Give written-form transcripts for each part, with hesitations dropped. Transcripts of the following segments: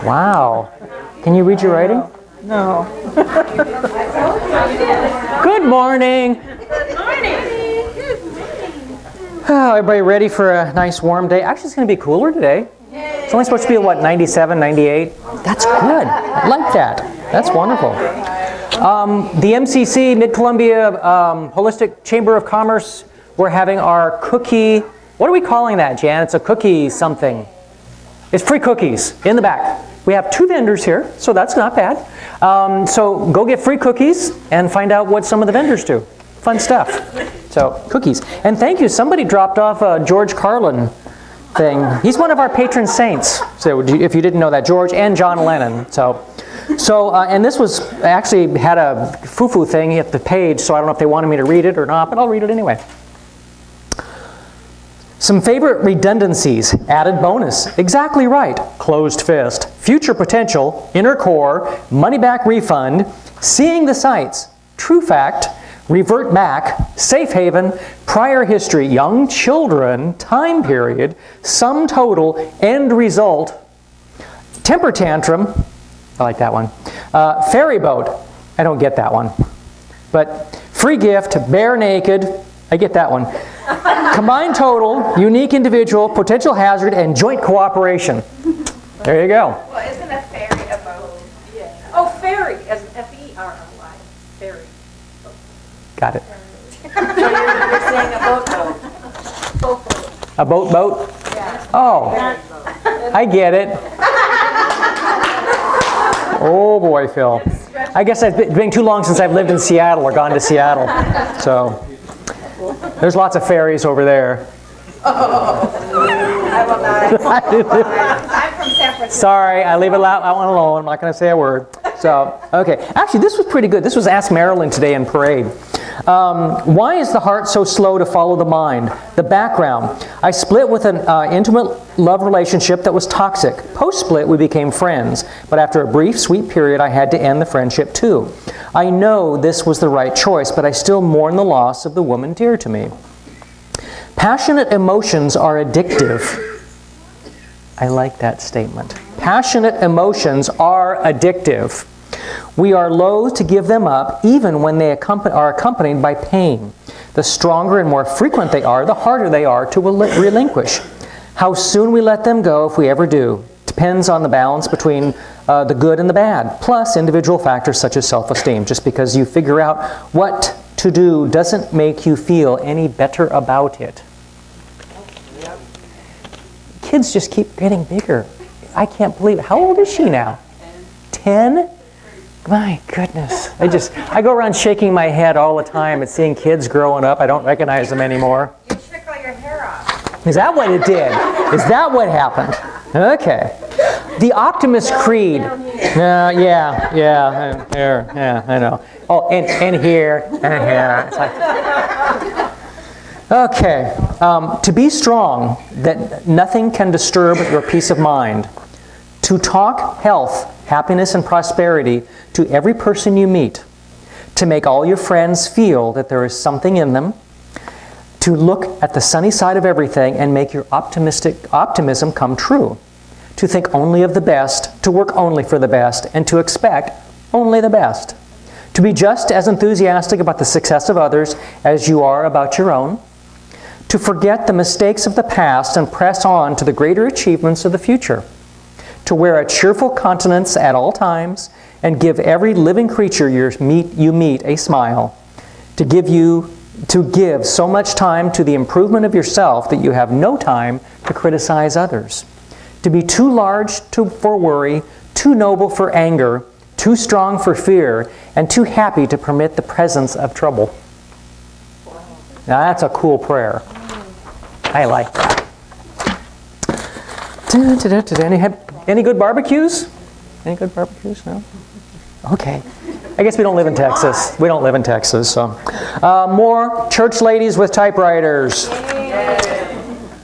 Wow. Can you read your writing? No. Good morning. Good morning. Oh, everybody ready for a nice warm day? Actually, it's going to be cooler today. It's only supposed to be, 97, 98? That's good. I like that. That's wonderful. The MCC, Mid-Columbia Holistic Chamber of Commerce, we're having our cookie, what are we calling that, Jan? It's a cookie something. It's free cookies in the back. We have 2 vendors here, so that's not bad. So go get free cookies and find out what some of the vendors do. Fun stuff. So, cookies. And thank you, somebody dropped off a George Carlin thing. He's one of our patron saints. So if you didn't know that, George and John Lennon. So and this was actually had a foo-foo thing at the page, so I don't know if they wanted me to read it or not, but I'll read it anyway. Some favorite redundancies, added bonus, exactly right, closed fist, future potential, inner core, money back refund, seeing the sights, true fact, revert back, safe haven, prior history, young children, time period, sum total, end result, temper tantrum, I like that one, ferry boat, I don't get that one, but free gift, bare naked, I get that one. Combined total, unique individual, potential hazard, and joint cooperation. There you go. Well, isn't a ferry a boat? Yeah. Oh, ferry, as in F-E-R-R-Y. Ferry. Got it. So you're saying a boat. A boat? Yeah. Oh, I get it. Oh boy, Phil. I guess it's been too long since I've lived in Seattle or gone to Seattle. So, there's lots of ferries over there. I will not. I'm from San Francisco. Sorry, I leave it out. I want alone. I'm not going to say a word. So, okay. Actually, this was pretty good. This was Ask Marilyn today in Parade. Why is the heart so slow to follow the mind? The background. I split with an intimate love relationship that was toxic. Post-split, we became friends. But after a brief, sweet period, I had to end the friendship too. I know this was the right choice, but I still mourn the loss of the woman dear to me. Passionate emotions are addictive. I like that statement. Passionate emotions are addictive. We are loath to give them up even when they are accompanied by pain. The stronger and more frequent they are, the harder they are to relinquish. How soon we let them go, if we ever do, depends on the balance between the good and the bad, plus individual factors such as self-esteem. Just because you figure out what to do doesn't make you feel any better about it. Kids just keep getting bigger. I can't believe it. How old is she now? 10? My goodness. I go around shaking my head all the time at seeing kids growing up. I don't recognize them anymore. You trickle your hair off. Is that what it did? Is that what happened? Okay. The Optimist Creed. Yeah, I know. Oh, and here, and here. It's like, okay. To be strong, that nothing can disturb your peace of mind. To talk health, happiness, and prosperity to every person you meet. To make all your friends feel that there is something in them. To look at the sunny side of everything and make your optimism come true. To think only of the best, to work only for the best, and to expect only the best. To be just as enthusiastic about the success of others as you are about your own. To forget the mistakes of the past and press on to the greater achievements of the future. To wear a cheerful countenance at all times and give every living creature you meet a smile. To give so much time to the improvement of yourself that you have no time to criticize others. To be too large for worry, too noble for anger, too strong for fear, and too happy to permit the presence of trouble. Now that's a cool prayer. I like that. Any good barbecues? Any good barbecues? No? Okay. I guess we don't live in Texas. We don't live in Texas, so. More church ladies with typewriters.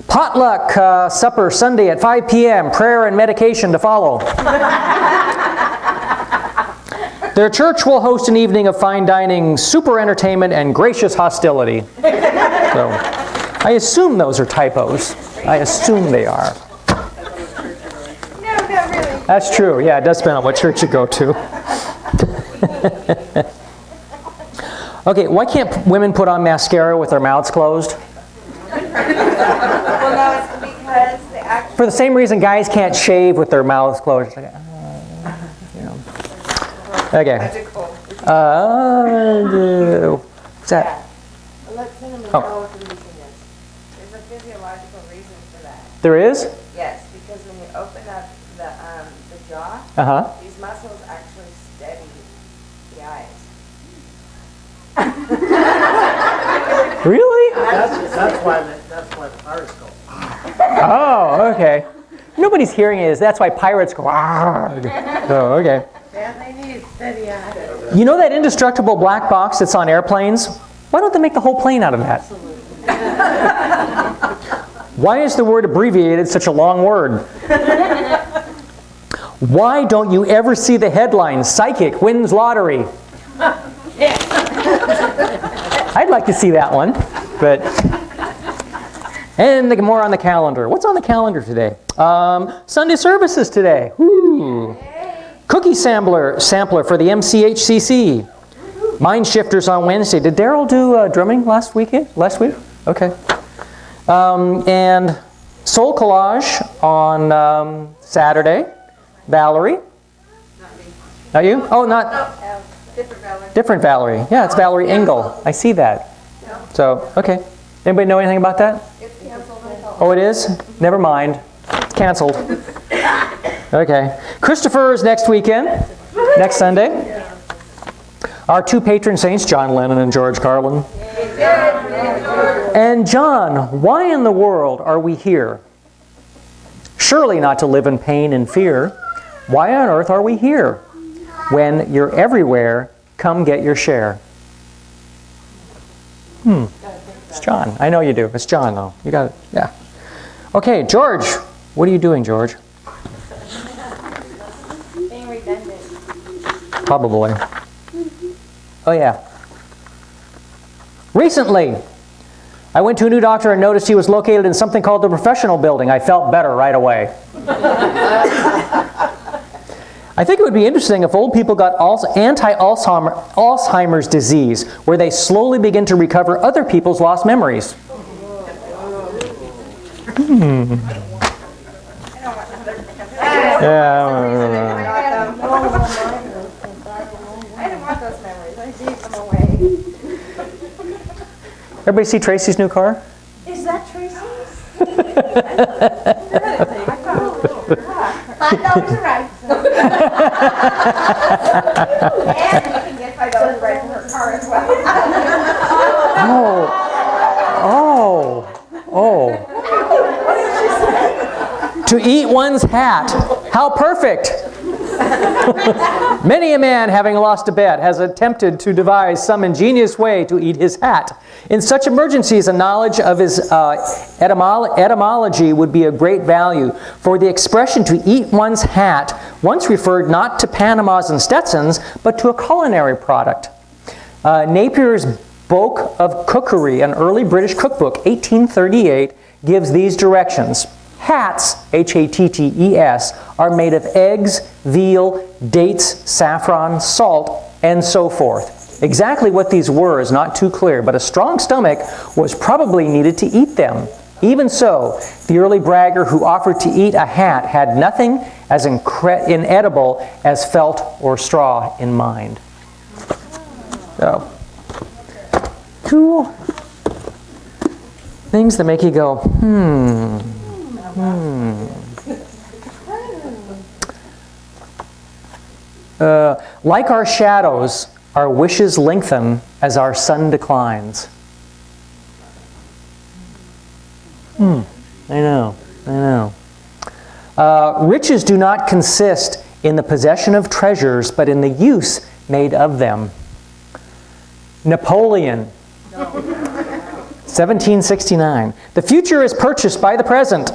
Potluck supper Sunday at 5 p.m. Prayer and medication to follow. Their church will host an evening of fine dining, super entertainment, and gracious hostility. So, I assume those are typos. I assume they are. No, not really. That's true. Yeah, it does depend on what church you go to. Okay, why can't women put on mascara with their mouths closed? Well, no, it's because the actual. For the same reason guys can't shave with their mouths closed. It's like, you know. Okay. What's that? Let cinnamon Oh. know what the reason is. There's a physiological reason for that. There is? Yes, because when you open up the jaw, Uh-huh. these muscles actually steady the eyes. Really? That's why the pirates go. Oh, okay. Nobody's hearing it. That's why pirates go, "Ah." Oh, okay. Yeah, they need steady eyes. You know that indestructible black box that's on airplanes? Why don't they make the whole plane out of that? Why is the word abbreviated such a long word? Why don't you ever see the headline, "Psychic wins lottery"? I'd like to see that one, but... And more on the calendar. What's on the calendar today? Sunday services today. Woo. Cookie sampler for the MCHCC. Mind Shifters on Wednesday. Did Daryl do drumming last week? Okay. And Soul Collage on Saturday. Valerie? Not you? Oh, not... Different Valerie. Different Valerie. Yeah, it's Valerie Engel. I see that. So, okay. Anybody know anything about that? It's canceled. Oh, it is? Never mind. It's canceled. Okay. Christopher's next weekend. Next Sunday. Our two patron saints, John Lennon and George Carlin. And John, why in the world are we here? Surely not to live in pain and fear. Why on earth are we here? When you're everywhere, come get your share. It's John. I know you do. It's John, though. You got it. Yeah. Okay, George. What are you doing, George? Being redundant. Probably. Oh, yeah. Recently, I went to a new doctor and noticed he was located in something called the professional building. I felt better right away. I think it would be interesting if old people got Alzheimer's disease, where they slowly begin to recover other people's lost memories. Yeah. I didn't want those memories. I gave them away. Everybody see Tracy's new car? Is that Tracy's? $5 a ride. And you can get $5 right for her car as well. Oh. To eat one's hat. How perfect. Many a man, having lost a bet, has attempted to devise some ingenious way to eat his hat. In such emergencies, a knowledge of his etymology would be of great value, for the expression to eat one's hat once referred not to Panamas and Stetsons, but to a culinary product. Napier's Book of Cookery, an early British cookbook, 1838, gives these directions. Hats, H-A-T-T-E-S, are made of eggs, veal, dates, saffron, salt, and so forth. Exactly what these were is not too clear, but a strong stomach was probably needed to eat them. Even so, the early bragger who offered to eat a hat had nothing as inedible as felt or straw in mind. So, two things that make you go, like our shadows, our wishes lengthen as our sun declines. I know. Riches do not consist in the possession of treasures, but in the use made of them. Napoleon, 1769. The future is purchased by the present.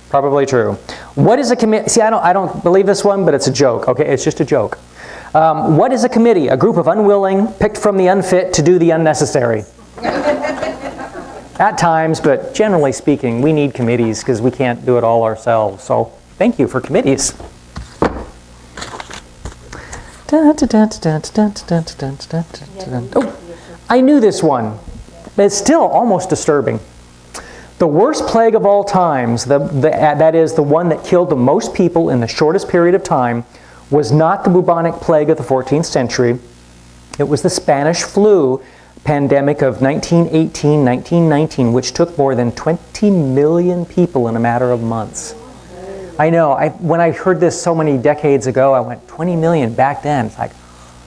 Probably true. What is a committee? See, I don't believe this one, but it's a joke. Okay, it's just a joke. What is a committee? A group of unwilling, picked from the unfit to do the unnecessary. At times, but generally speaking, we need committees because we can't do it all ourselves. So Thank you for committees. Oh, I knew this one. It's still almost disturbing. The worst plague of all times, that is the one that killed the most people in the shortest period of time, was not the bubonic plague of the 14th century. It was the Spanish flu pandemic of 1918-1919, which took more than 20 million people in a matter of months. I know, when I heard this so many decades ago, I went, 20 million back then. It's like,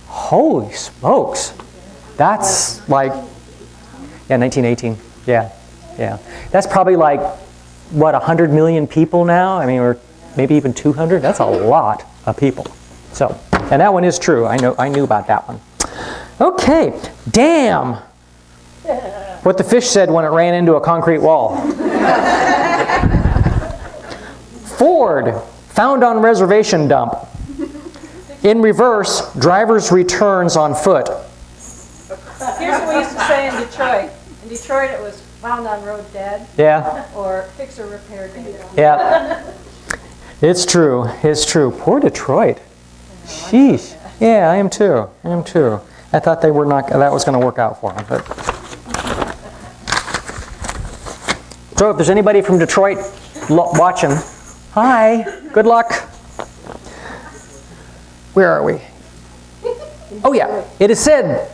holy smokes. That's like, yeah, 1918, yeah. That's probably like, what, 100 million people now? I mean, or maybe even 200? That's a lot of people. So, and that one is true. I knew about that one. Okay, damn. What the fish said when it ran into a concrete wall. Ford, found on reservation dump. In reverse, driver's returns on foot. Here's what we used to say in Detroit. In Detroit, it was found on road dead. Yeah. Or fix or repair dead. Yeah. It's true. It's true. Poor Detroit. Sheesh. Yeah, I am too. I thought that was going to work out for them. But. So if there's anybody from Detroit watching, hi, good luck. Where are we? Oh yeah, it is said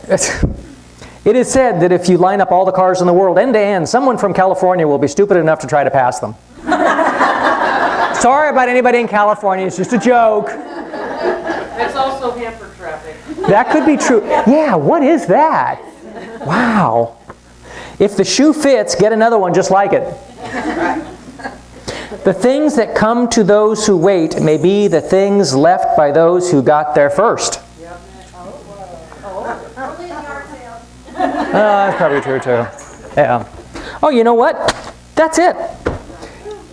that if you line up all the cars in the world end to end, someone from California will be stupid enough to try to pass them. Sorry about anybody in California, it's just a joke. It's also hampered traffic. That could be true. Yeah, what is that? Wow. If the shoe fits, get another one just like it. The things that come to those who wait may be the things left by those who got there first. That's probably true too. Yeah. Oh, you know what? That's it.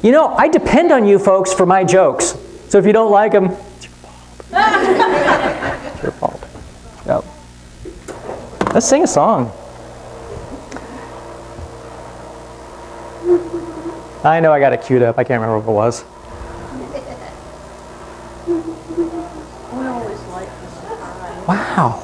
You know, I depend on you folks for my jokes. So if you don't like them, it's your fault. Yep. Let's sing a song. I know I got it queued up. I can't remember what it was. Wow.